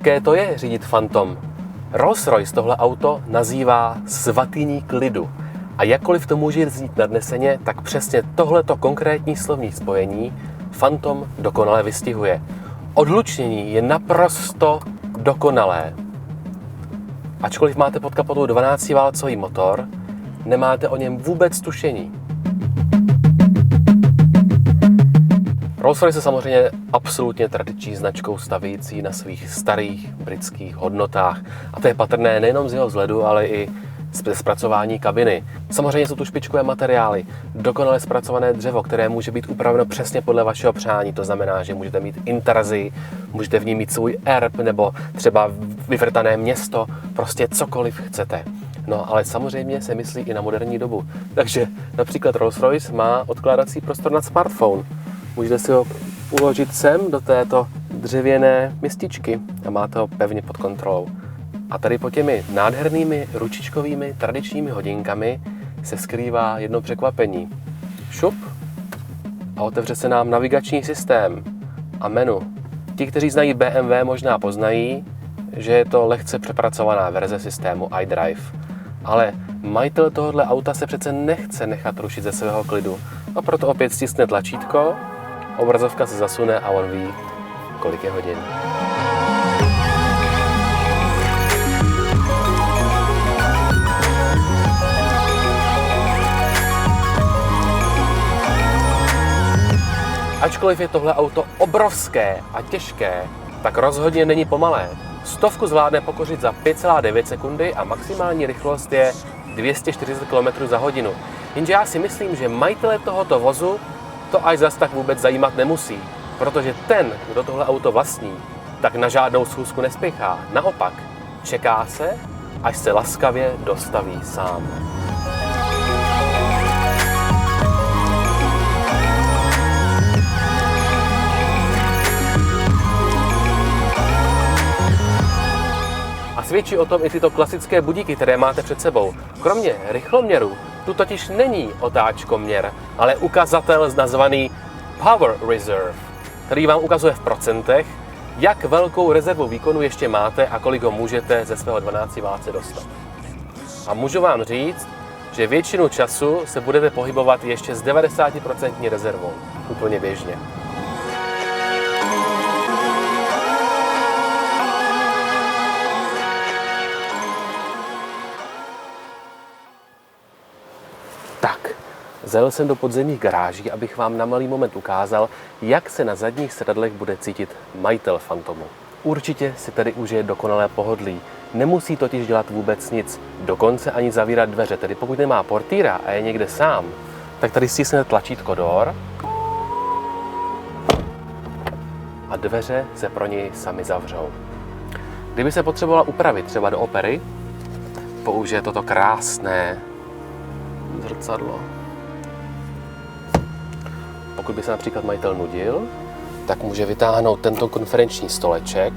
jaké to je řídit Phantom. Rolls-Royce tohle auto nazývá svatyní klidu. A jakkoliv to může znít nadneseně, tak přesně tohleto konkrétní slovní spojení Phantom dokonale vystihuje. Odhlučnění je naprosto dokonalé. Ačkoliv máte pod kapotou 12-válcový motor, nemáte o něm vůbec tušení. Rolls-Royce je samozřejmě absolutně tradiční značkou stavící na svých starých britských hodnotách. A to je patrné nejenom z jeho vzhledu, ale i z zpracování kabiny. Samozřejmě jsou tu špičkové materiály, dokonale zpracované dřevo, které může být upraveno přesně podle vašeho přání. To znamená, že můžete mít intarzi, můžete v ní mít svůj erb nebo třeba vyvrtané město, prostě cokoliv chcete. No ale samozřejmě se myslí i na moderní dobu. Takže například Rolls-Royce má odkládací prostor na smartphone. Můžete si ho uložit sem do této dřevěné mističky a máte ho pevně pod kontrolou. A tady pod těmi nádhernými ručičkovými tradičními hodinkami se skrývá jedno překvapení. Šup a otevře se nám navigační systém a menu. Ti, kteří znají BMW, možná poznají, že je to lehce přepracovaná verze systému iDrive. Ale majitel tohohle auta se přece nechce nechat rušit ze svého klidu a proto opět stiskne tlačítko, obrazovka se zasune a on ví, kolik je hodin. Ačkoliv je tohle auto obrovské a těžké, tak rozhodně není pomalé. 100 zvládne pokořit za 5,9 sekundy a maximální rychlost je 240 km za hodinu. Jenže já si myslím, že majitele tohoto vozu to až zas tak vůbec zajímat nemusí, protože ten, kdo tohle auto vlastní, tak na žádnou schůzku nespěchá. Naopak, čeká se, až se laskavě dostaví sám. A svědčí o tom i tyto klasické budíky, které máte před sebou. Kromě rychloměru tu totiž není otáčkoměr, ale ukazatel nazvaný Power Reserve, který vám ukazuje v procentech, jak velkou rezervu výkonu ještě máte a kolik ho můžete ze svého 12 válce dostat. A můžu vám říct, že většinu času se budete pohybovat ještě s 90% rezervou, úplně běžně. Zajel jsem do podzemních garáží, abych vám na malý moment ukázal, jak se na zadních sedadlech bude cítit majitel Phantomu. Určitě si tady užije dokonalé pohodlí. Nemusí totiž dělat vůbec nic, dokonce ani zavírat dveře. Tedy pokud nemá portýra a je někde sám, tak tady stiskne tlačítko door a dveře se pro něj sami zavřou. Kdyby se potřebovala upravit třeba do opery, použije toto krásné zrcadlo. Pokud by se například majitel nudil, tak může vytáhnout tento konferenční stoleček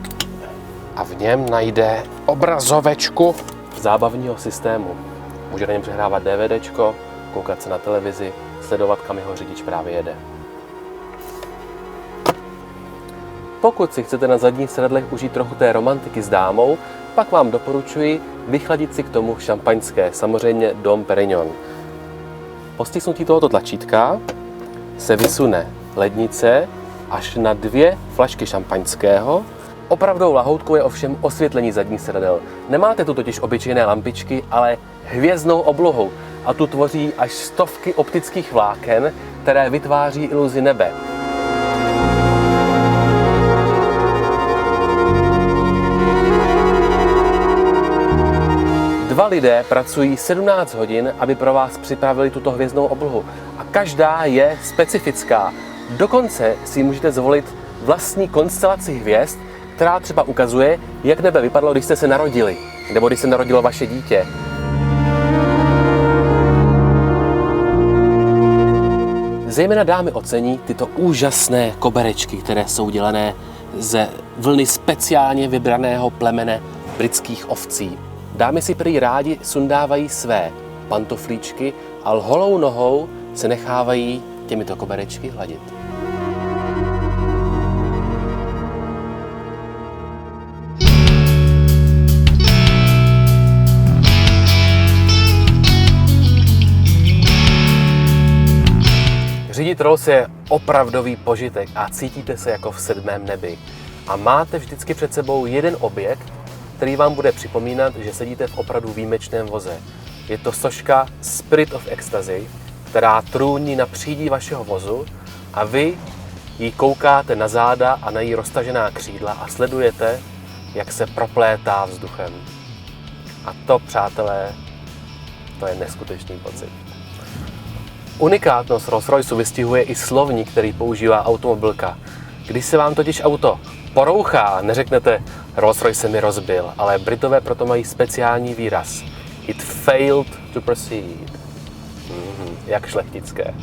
a v něm najde obrazovečku zábavního systému. Může na něm přehrávat DVDčko, koukat se na televizi, sledovat, kam jeho řidič právě jede. Pokud si chcete na zadních sedadlech užít trochu té romantiky s dámou, pak vám doporučuji vychladit si k tomu šampaňské, samozřejmě Dom Perignon. Po stisknutí tohoto tlačítka se vysune lednice až na 2 flašky šampaňského. Opravdou lahoutkou je ovšem osvětlení zadních sedadel. Nemáte tu totiž obyčejné lampičky, ale hvězdnou oblohu a tu tvoří až stovky optických vláken, které vytváří iluzi nebe. Dva lidé pracují 17 hodin, aby pro vás připravili tuto hvězdnou oblohu. A každá je specifická. Dokonce si můžete zvolit vlastní konstelaci hvězd, která třeba ukazuje, jak nebe vypadalo, když jste se narodili, nebo když se narodilo vaše dítě. Zejména dámy ocení tyto úžasné koberečky, které jsou dělané ze vlny speciálně vybraného plemene britských ovcí. Dámy si prý rádi sundávají své pantoflíčky a holou nohou se nechávají těmito koberečky hladit. Řídit Rolls je opravdový požitek a cítíte se jako v 7. nebi. A máte vždycky před sebou jeden objekt, který vám bude připomínat, že sedíte v opravdu výjimečném voze. Je to soška Spirit of Ecstasy, která trůní na přídi vašeho vozu a vy jí koukáte na záda a na její roztažená křídla a sledujete, jak se proplétá vzduchem. A to, přátelé, to je neskutečný pocit. Unikátnost Rolls-Royceu vystihuje i slovník, který používá automobilka. Když se vám totiž auto porouchá, neřeknete Rolls-Royce se mi rozbil, ale Britové proto mají speciální výraz. It failed to proceed. Jak šlechtické.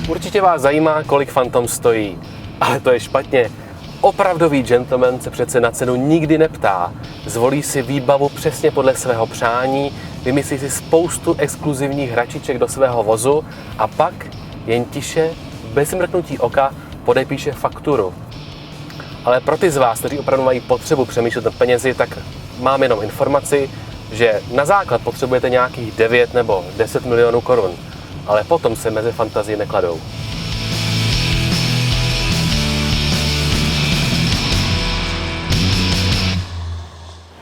Určitě vás zajímá, kolik Phantom stojí, ale to je špatně. Opravdový gentleman se přece na cenu nikdy neptá. Zvolí si výbavu přesně podle svého přání, vymyslí si spoustu exkluzivních hračiček do svého vozu a pak jen tiše, bez mrknutí oka, podepíše fakturu. Ale pro ty z vás, kteří opravdu mají potřebu přemýšlet nad penězi, tak mám jenom informaci, že na základ potřebujete nějakých 9 nebo 10 milionů korun. Ale potom se mezi fantazii nekladou.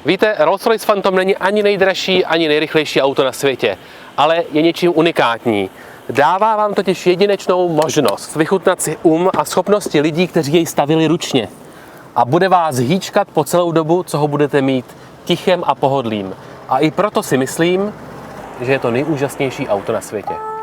Víte, Rolls-Royce Phantom není ani nejdražší, ani nejrychlejší auto na světě, ale je něčím unikátní. Dává vám totiž jedinečnou možnost vychutnat si a schopnosti lidí, kteří jej stavili ručně. A bude vás hýčkat po celou dobu, co ho budete mít tichem a pohodlím. A i proto si myslím, že je to nejúžasnější auto na světě.